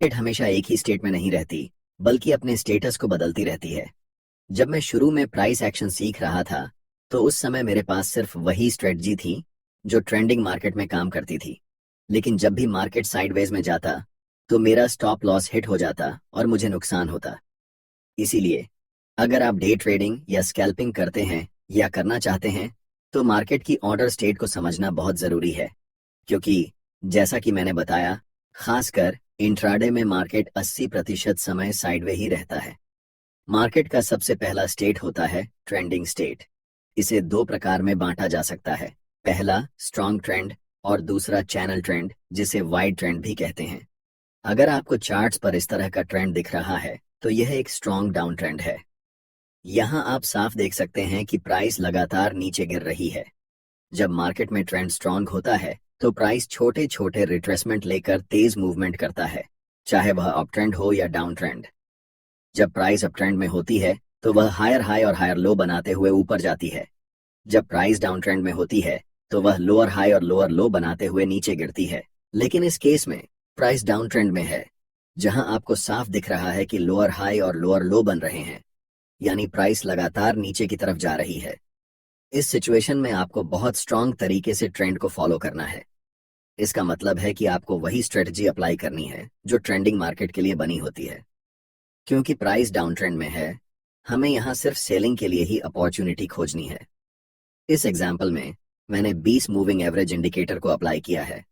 Market हमेशा एक ही state में नहीं रहती, बल्कि अपने स्टेटस को बदलती रहती है। जब मैं शुरू में प्राइस एक्शन सीख रहा था, तो उस समय मेरे पास सिर्फ वही स्ट्रेटजी थी जो ट्रेंडिंग मार्केट में काम करती थी। लेकिन जब भी मार्केट साइडवेज में जाता, तो मेरा स्टॉप लॉस हिट हो जाता और मुझे नुकसान होता। इसीलिए अगर आप डे ट्रेडिंग या स्कैल्पिंग करते हैं या करना चाहते हैं, तो मार्केट की ऑर्डर स्टेट को समझना बहुत जरूरी है। क्योंकि जैसा कि मैंने बताया, खासकर इंट्राडे में मार्केट 80% समय साइडवे ही रहता है। मार्केट का सबसे पहला स्टेट होता है ट्रेंडिंग स्टेट। इसे दो प्रकार में बांटा जा सकता है। पहला स्ट्रॉन्ग ट्रेंड और दूसरा चैनल ट्रेंड, जिसे वाइड ट्रेंड भी कहते हैं। अगर आपको चार्ट्स पर इस तरह का ट्रेंड दिख रहा है, तो यह एक स्ट्रॉन्ग डाउन ट्रेंड है। यहाँ आप साफ देख सकते हैं कि प्राइस लगातार नीचे गिर रही है। जब मार्केट में ट्रेंड स्ट्रांग होता है, तो प्राइस छोटे छोटे रिट्रेसमेंट लेकर तेज मूवमेंट करता है, चाहे वह अप ट्रेंड हो या डाउन ट्रेंड। जब प्राइस अप ट्रेंड में होती है, तो वह हायर हाई और हायर लो बनाते हुए ऊपर जाती है। जब प्राइस डाउन ट्रेंड में होती है, तो वह लोअर हाई और लोअर लो बनाते हुए नीचे गिरती है। लेकिन इस केस में प्राइस डाउन ट्रेंड में है, जहां आपको साफ दिख रहा है कि लोअर हाई और लोअर लो बन रहे हैं, यानी प्राइस लगातार नीचे की तरफ जा रही है। इस सिचुएशन में आपको बहुत स्ट्रांग तरीके से ट्रेंड को फॉलो करना है। इसका मतलब है कि आपको वही स्ट्रेटजी अप्लाई करनी है जो ट्रेंडिंग मार्केट के लिए बनी होती है। क्योंकि प्राइस डाउन ट्रेंड में है, हमें यहाँ सिर्फ सेलिंग के लिए ही अपॉर्चुनिटी खोजनी है। इस एग्जाम्पल में मैंने 20 मूविंग एवरेज इंडिकेटर को अप्लाई किया है,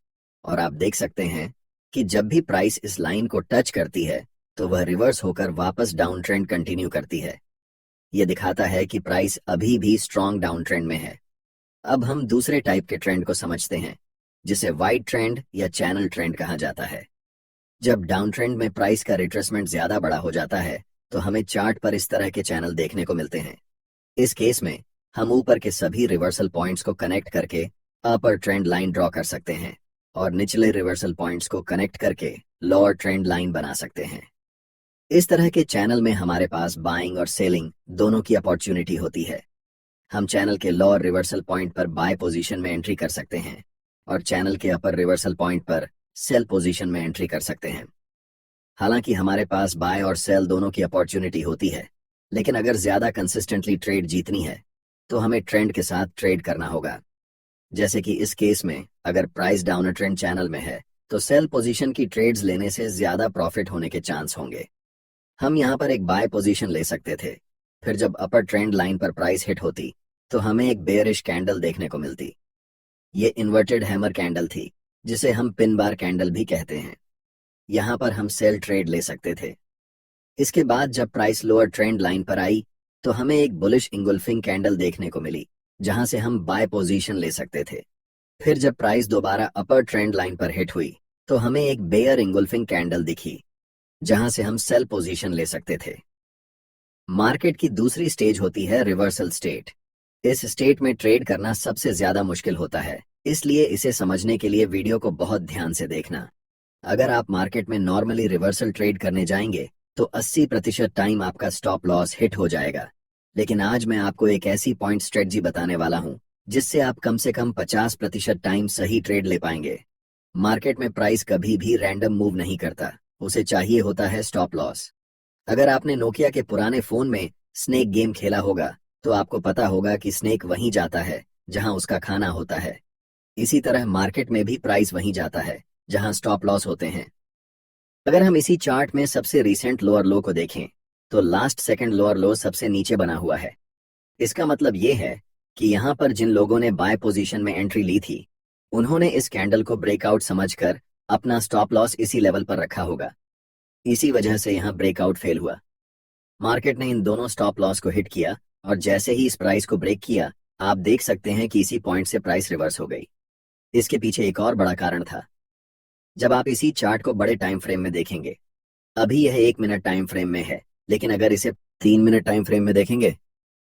और आप देख सकते हैं कि जब भी प्राइस इस लाइन को टच करती है, तो वह रिवर्स होकर वापस डाउन ट्रेंड कंटिन्यू करती है। यह दिखाता है कि प्राइस अभी भी स्ट्रॉन्ग डाउन ट्रेंड में है। अब हम दूसरे टाइप के ट्रेंड को समझते हैं, जिसे वाइड ट्रेंड या चैनल ट्रेंड कहा जाता है। जब डाउन ट्रेंड में प्राइस का रिट्रेसमेंट ज्यादा बड़ा हो जाता है, तो हमें चार्ट पर इस तरह के चैनल देखने को मिलते हैं। इस केस में हम ऊपर के सभी रिवर्सल पॉइंट्स को कनेक्ट करके अपर ट्रेंड लाइन ड्रॉ कर सकते हैं, और निचले रिवर्सल पॉइंट्स को कनेक्ट करके लोअर ट्रेंड लाइन बना सकते हैं। इस तरह के चैनल में हमारे पास बाइंग और सेलिंग दोनों की अपॉर्चुनिटी होती है। हम चैनल के लोअर रिवर्सल पॉइंट पर बाय पोजीशन में एंट्री कर सकते हैं, और चैनल के अपर रिवर्सल पॉइंट पर सेल पोजीशन में एंट्री कर सकते हैं। हालांकि हमारे पास बाय और सेल दोनों की अपॉर्चुनिटी होती है, लेकिन अगर ज्यादा कंसिस्टेंटली ट्रेड जीतनी है, तो हमें ट्रेंड के साथ ट्रेड करना होगा। जैसे कि इस केस में अगर प्राइस डाउन ट्रेंड चैनल में है, तो सेल पोजीशन की ट्रेड्स लेने से ज्यादा प्रॉफिट होने के चांस होंगे। हम यहाँ पर एक बाय पोजीशन ले सकते थे। फिर जब अपर ट्रेंड लाइन पर प्राइस हिट होती, तो हमें एक बेयरिश कैंडल देखने को मिलती। ये इन्वर्टेड हैमर कैंडल थी, जिसे हम पिन बार कैंडल भी कहते हैं। यहाँ पर हम सेल ट्रेड ले सकते थे। इसके बाद जब प्राइस लोअर ट्रेंड लाइन पर आई, तो हमें एक बुलिश इंगुल्फिंग कैंडल देखने को मिली, जहां से हम बाय पोजीशन ले सकते थे। फिर जब प्राइस दोबारा अपर ट्रेंड लाइन पर हिट हुई, तो हमें एक बेयर इंगुल्फिंग कैंडल दिखी, जहां से हम सेल पोजीशन ले सकते थे। मार्केट की दूसरी स्टेज होती है रिवर्सल स्टेट। इस स्टेट में ट्रेड करना सबसे ज्यादा मुश्किल होता है, इसलिए इसे समझने के लिए वीडियो को बहुत ध्यान से देखना। अगर आप मार्केट में नॉर्मली रिवर्सल ट्रेड करने जाएंगे, तो 80% टाइम आपका स्टॉप लॉस हिट हो जाएगा। लेकिन आज मैं आपको एक ऐसी पॉइंट स्ट्रेटजी बताने वाला हूं, जिससे आप कम से कम 50% टाइम सही ट्रेड ले पाएंगे। मार्केट में प्राइस कभी भी रैंडम मूव नहीं करता, उसे चाहिए होता है स्टॉप लॉस। अगर आपने नोकिया के पुराने फोन में स्नेक गेम खेला होगा, तो आपको पता होगा कि स्नेक वहीं जाता है जहां उसका खाना होता है। इसी तरह मार्केट में भी प्राइस वहीं जाता है जहां स्टॉप लॉस होते हैं। अगर हम इसी चार्ट में सबसे रीसेंट लोअर लो को देखें, तो लास्ट सेकंड लोअर लो सबसे नीचे बना हुआ है। इसका मतलब ये है कि यहाँ पर जिन लोगों ने बाय पोजीशन में एंट्री ली थी, उन्होंने इस कैंडल को ब्रेकआउट समझकर अपना स्टॉप लॉस इसी लेवल पर रखा होगा। इसी वजह से यहाँ ब्रेकआउट फेल हुआ। मार्केट ने इन दोनों स्टॉप लॉस को हिट किया, और जैसे ही इस प्राइस को ब्रेक किया, आप देख सकते हैं कि इसी पॉइंट से प्राइस रिवर्स हो गई। इसके पीछे एक और बड़ा कारण था। जब आप इसी चार्ट को बड़े टाइम फ्रेम में देखेंगे, अभी यह 1 मिनट टाइम फ्रेम में है, लेकिन अगर इसे 3 मिनट टाइम फ्रेम में देखेंगे,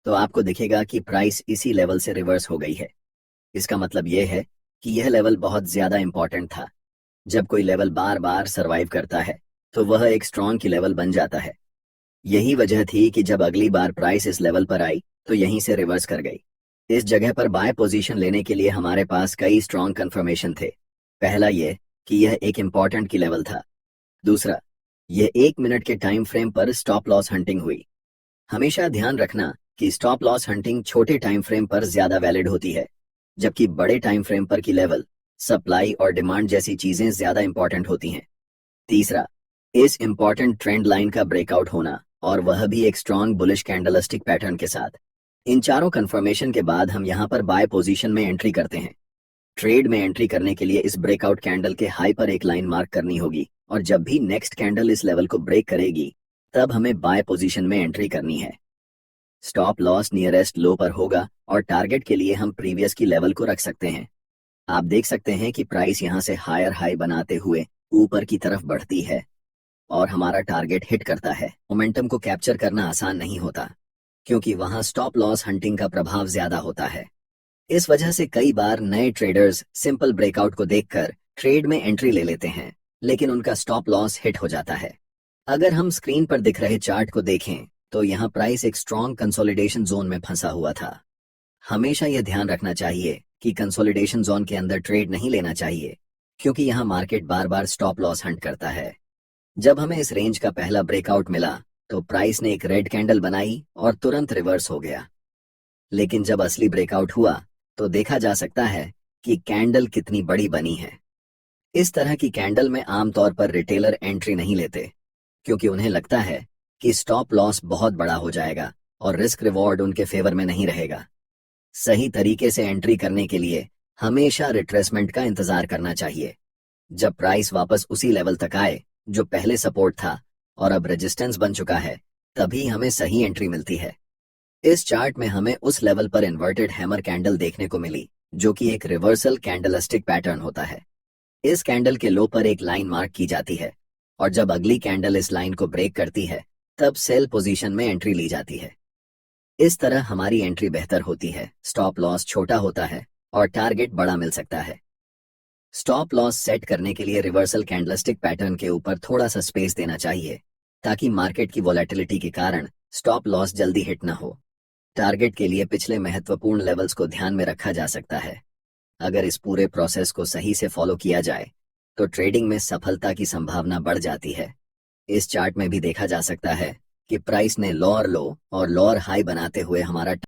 तो आपको दिखेगा कि प्राइस इसी लेवल से रिवर्स हो गई है। इसका मतलब यह है कि यह लेवल बहुत ज्यादा इंपॉर्टेंट था। जब कोई लेवल बार बार सर्वाइव करता है, तो वह एक स्ट्रॉन्ग की लेवल बन जाता है। यही वजह थी कि जब अगली बार प्राइस इस लेवल पर आई, तो यहीं से रिवर्स कर गई। इस जगह पर बाय पोजीशन लेने के लिए हमारे पास कई स्ट्रॉन्ग कंफर्मेशन थे। पहला ये कि यह एक इंपॉर्टेंट की लेवल था। दूसरा, ये 1 मिनट के टाइम फ्रेम पर स्टॉप लॉस हंटिंग हुई। हमेशा ध्यान रखना कि स्टॉप लॉस हंटिंग छोटे टाइम फ्रेम पर ज्यादा वैलिड होती है, जबकि बड़े टाइम फ्रेम पर की लेवल, सप्लाई और डिमांड जैसी चीजें ज्यादा इंपॉर्टेंट होती हैं। तीसरा, इस इंपॉर्टेंट ट्रेंड लाइन का ब्रेकआउट होना, और वह भी एक स्ट्रॉन्ग बुलिश कैंडलस्टिक पैटर्न के साथ। इन चारों कंफर्मेशन के बाद हम यहाँ पर बाय पोजीशन में एंट्री करते हैं। ट्रेड में एंट्री करने के लिए इस ब्रेकआउट कैंडल के हाई पर एक लाइन मार्क करनी होगी, और जब भी नेक्स्ट कैंडल इस लेवल को ब्रेक करेगी तब हमें बाय पोजीशन में एंट्री करनी है। स्टॉप लॉस नियरेस्ट लो पर होगा और टारगेट के लिए हम प्रीवियस की लेवल को रख सकते हैं। आप देख सकते हैं कि प्राइस यहां से हायर हाई बनाते हुए ऊपर की तरफ बढ़ती है और हमारा टारगेट हिट करता है। मोमेंटम को कैप्चर करना आसान नहीं होता, क्योंकि वहां स्टॉप लॉस हंटिंग का प्रभाव ज्यादा होता है। इस वजह से कई बार नए ट्रेडर्स सिंपल ब्रेकआउट को देखकर ट्रेड में एंट्री ले लेते हैं, लेकिन उनका स्टॉप लॉस हिट हो जाता है। अगर हम स्क्रीन पर दिख रहे चार्ट को देखें तो यहाँ प्राइस एक स्ट्रॉन्ग कंसोलिडेशन जोन में फंसा हुआ था। हमेशा यह ध्यान रखना चाहिए कि कंसोलिडेशन जोन के अंदर ट्रेड नहीं लेना चाहिए, क्योंकि यहाँ मार्केट बार बार स्टॉप लॉस हंट करता है। जब हमें इस रेंज का पहला ब्रेकआउट मिला तो प्राइस ने एक रेड कैंडल बनाई और तुरंत रिवर्स हो गया। लेकिन जब असली ब्रेकआउट हुआ तो देखा जा सकता है कि कैंडल कितनी बड़ी बनी है। इस तरह की कैंडल में आमतौर पर रिटेलर एंट्री नहीं लेते, क्योंकि उन्हें लगता है कि स्टॉप लॉस बहुत बड़ा हो जाएगा और रिस्क रिवॉर्ड उनके फेवर में नहीं रहेगा। सही तरीके से एंट्री करने के लिए हमेशा रिट्रेसमेंट का इंतजार करना चाहिए। जब प्राइस वापस उसी लेवल तक आए जो पहले सपोर्ट था और अब रेजिस्टेंस बन चुका है, तभी हमें सही एंट्री मिलती है। इस चार्ट में हमें उस लेवल पर इन्वर्टेड हैमर कैंडल देखने को मिली, जो कि एक रिवर्सल कैंडलस्टिक पैटर्न होता है। इस कैंडल के लो पर एक लाइन मार्क की जाती है, और जब अगली कैंडल इस लाइन को ब्रेक करती है तब सेल पोजीशन में एंट्री ली जाती है। इस तरह हमारी एंट्री बेहतर होती है, स्टॉप लॉस छोटा होता है और टारगेट बड़ा मिल सकता है। स्टॉप लॉस सेट करने के लिए रिवर्सल कैंडलस्टिक पैटर्न के ऊपर थोड़ा सा स्पेस देना चाहिए, ताकि मार्केट की वोलेटिलिटी के कारण स्टॉप लॉस जल्दी हिट ना हो। टारगेट के लिए पिछले महत्वपूर्ण लेवल्स को ध्यान में रखा जा सकता है। अगर इस पूरे प्रोसेस को सही से फॉलो किया जाए तो ट्रेडिंग में सफलता की संभावना बढ़ जाती है। इस चार्ट में भी देखा जा सकता है कि प्राइस ने लोअर लो और लोअर हाई बनाते हुए हमारा